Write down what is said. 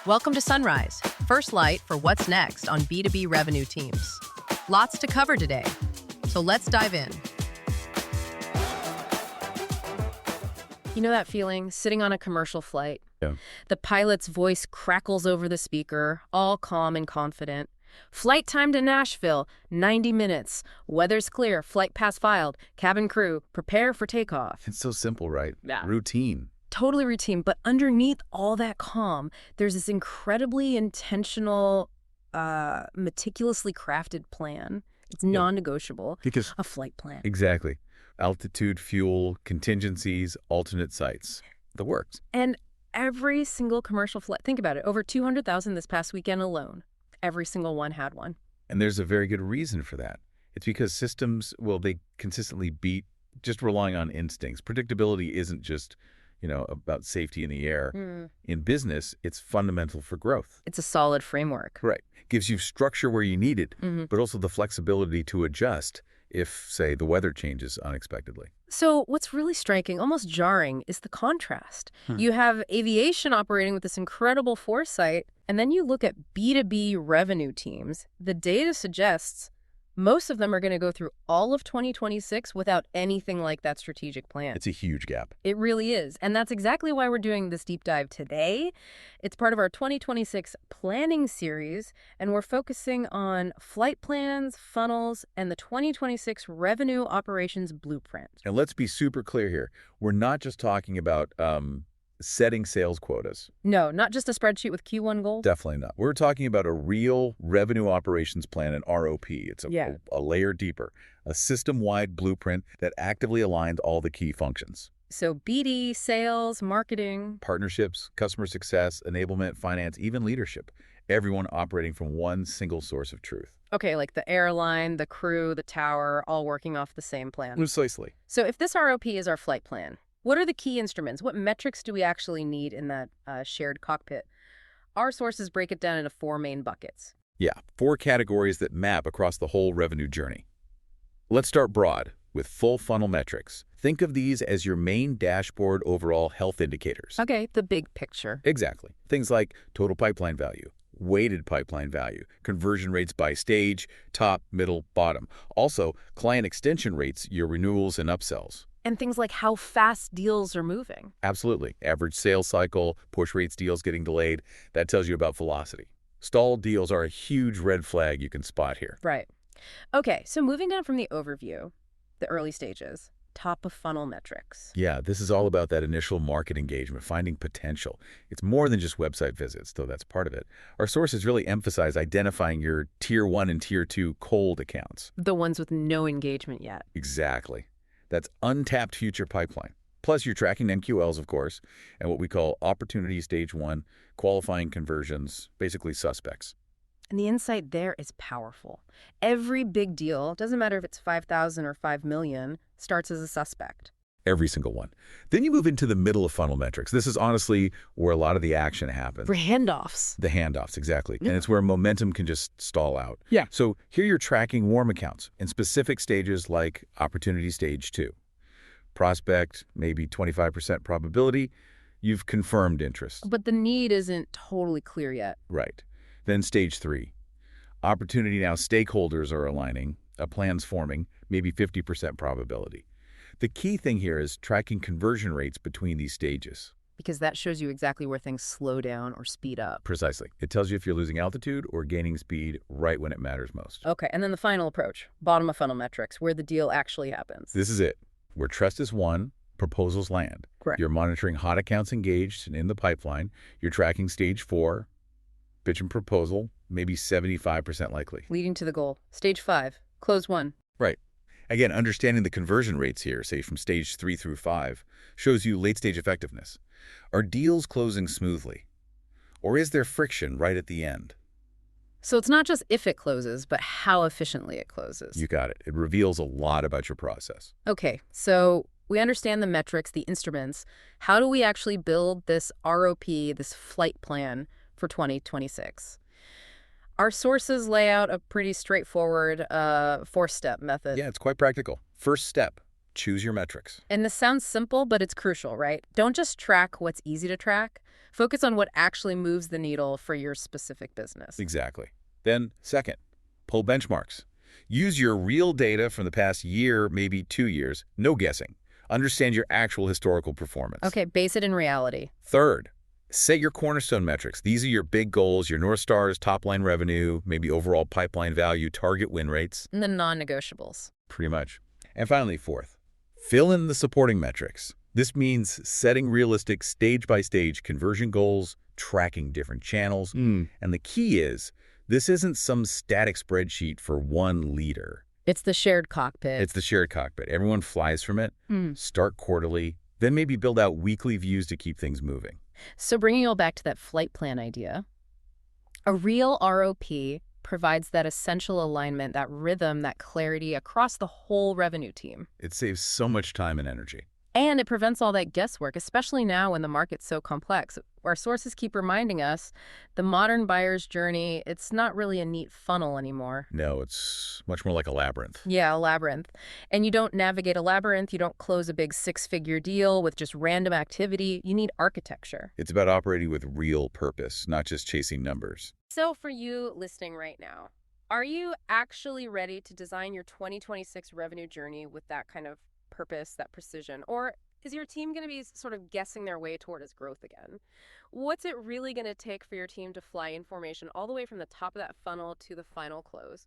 Welcome to Sunrise, first light for what's next on B2B revenue teams. Lots to cover today, so let's dive in. You know that feeling, sitting on a commercial flight? Yeah. The pilot's voice crackles over the speaker, all calm and confident. Flight time to Nashville, 90 minutes. Weather's clear, flight pass filed. Cabin crew, prepare for takeoff. It's so simple, right? Yeah. Routine. Totally routine, but underneath all that calm, there's this incredibly intentional, meticulously crafted plan. It's non-negotiable. Because a flight plan. Exactly. Altitude, fuel, contingencies, alternate sites. The works. And every single commercial flight, think about it, over 200,000 this past weekend alone. Every single one had one. And there's a very good reason for that. It's because systems, well, they consistently beat just relying on instincts. Predictability isn't just, about safety in the air. In business, it's fundamental for growth. It's a solid framework. Right. Gives you structure where you need it, but also the flexibility to adjust if, say, the weather changes unexpectedly. So what's really striking, almost jarring, is the contrast. You have aviation operating with this incredible foresight, and then you look at B2B revenue teams. The data suggests most of them are going to go through all of 2026 without anything like that strategic plan. It's a huge gap. It really is. And that's exactly why we're doing this deep dive today. It's part of our 2026 planning series, and we're focusing on flight plans, funnels, and the 2026 revenue operations blueprint. And let's be super clear here. We're not just talking about setting sales quotas. No, not just a spreadsheet with Q1 goals. Definitely not. We're talking about a real revenue operations plan, an ROP. It's a layer deeper, a system-wide blueprint that actively aligned all the key functions. So BD, sales, marketing, partnerships, customer success, enablement, finance, even leadership. Everyone operating from one single source of truth. Okay, like the airline, the crew, the tower, all working off the same plan. Precisely. So if this ROP is our flight plan, what are the key instruments? What metrics do we actually need in that shared cockpit? Our sources break it down into 4 main buckets. Yeah, 4 categories that map across the whole revenue journey. Let's start broad with full funnel metrics. Think of these as your main dashboard overall health indicators. Okay, the big picture. Exactly. Things like total pipeline value, weighted pipeline value, conversion rates by stage, top, middle, bottom. Also, client extension rates, your renewals and upsells. And things like how fast deals are moving. Absolutely. Average sales cycle, push rates, deals getting delayed. That tells you about velocity. Stalled deals are a huge red flag you can spot here. Right. Okay, so moving down from the overview, the early stages, top of funnel metrics. Yeah, this is all about that initial market engagement, finding potential. It's more than just website visits, though that's part of it. Our sources really emphasize identifying your Tier 1 and Tier 2 cold accounts. The ones with no engagement yet. Exactly. That's untapped future pipeline. Plus, you're tracking MQLs, of course, and what we call opportunity stage 1, qualifying conversions, basically suspects. And the insight there is powerful. Every big deal, doesn't matter if it's 5,000 or 5 million, starts as a suspect. Every single one. Then you move into the middle of funnel metrics. This is honestly where a lot of the action happens. For handoffs. The handoffs, exactly. Yeah. And it's where momentum can just stall out. Yeah. So here you're tracking warm accounts in specific stages like opportunity stage 2. Prospect, maybe 25% probability. You've confirmed interest. But the need isn't totally clear yet. Right. Then stage 3. Opportunity now stakeholders are aligning, a plan's forming, maybe 50% probability. The key thing here is tracking conversion rates between these stages. Because that shows you exactly where things slow down or speed up. Precisely. It tells you if you're losing altitude or gaining speed right when it matters most. Okay, and then the final approach, bottom of funnel metrics, where the deal actually happens. This is it. Where trust is won, proposals land. Correct. You're monitoring hot accounts engaged and in the pipeline. You're tracking stage 4, pitch and proposal, maybe 75% likely. Leading to the goal. Stage 5, close 1. Right. Again, understanding the conversion rates here, say from stage 3 through 5, shows you late-stage effectiveness. Are deals closing smoothly? Or is there friction right at the end? So it's not just if it closes, but how efficiently it closes. You got it. It reveals a lot about your process. Okay, so we understand the metrics, the instruments. How do we actually build this ROP, this flight plan for 2026? Our sources lay out a pretty straightforward 4-step method. Yeah, it's quite practical. First step, choose your metrics. And this sounds simple, but it's crucial, right? Don't just track what's easy to track. Focus on what actually moves the needle for your specific business. Exactly. Then, second, pull benchmarks. Use your real data from the past year, maybe 2 years. No guessing. Understand your actual historical performance. Okay, base it in reality. Third, set your cornerstone metrics. These are your big goals, your North Stars, top-line revenue, maybe overall pipeline value, target win rates. And the non-negotiables. Pretty much. And finally, fourth, fill in the supporting metrics. This means setting realistic stage-by-stage conversion goals, tracking different channels. And the key is, this isn't some static spreadsheet for one leader. It's the shared cockpit. It's the shared cockpit. Everyone flies from it. Start quarterly, then maybe build out weekly views to keep things moving. So bringing you all back to that flight plan idea, a real ROP provides that essential alignment, that rhythm, that clarity across the whole revenue team. It saves so much time and energy. And it prevents all that guesswork, especially now when the market's so complex. Our sources keep reminding us the modern buyer's journey, it's not really a neat funnel anymore. No, it's much more like a labyrinth. Yeah, a labyrinth. And you don't navigate a labyrinth, you don't close a big 6-figure deal with just random activity. You need architecture. It's about operating with real purpose, not just chasing numbers. So for you listening right now, are you actually ready to design your 2026 revenue journey with that kind of purpose, that precision? Or is your team going to be sort of guessing their way toward its growth again? What's it really going to take for your team to fly in formation all the way from the top of that funnel to the final close?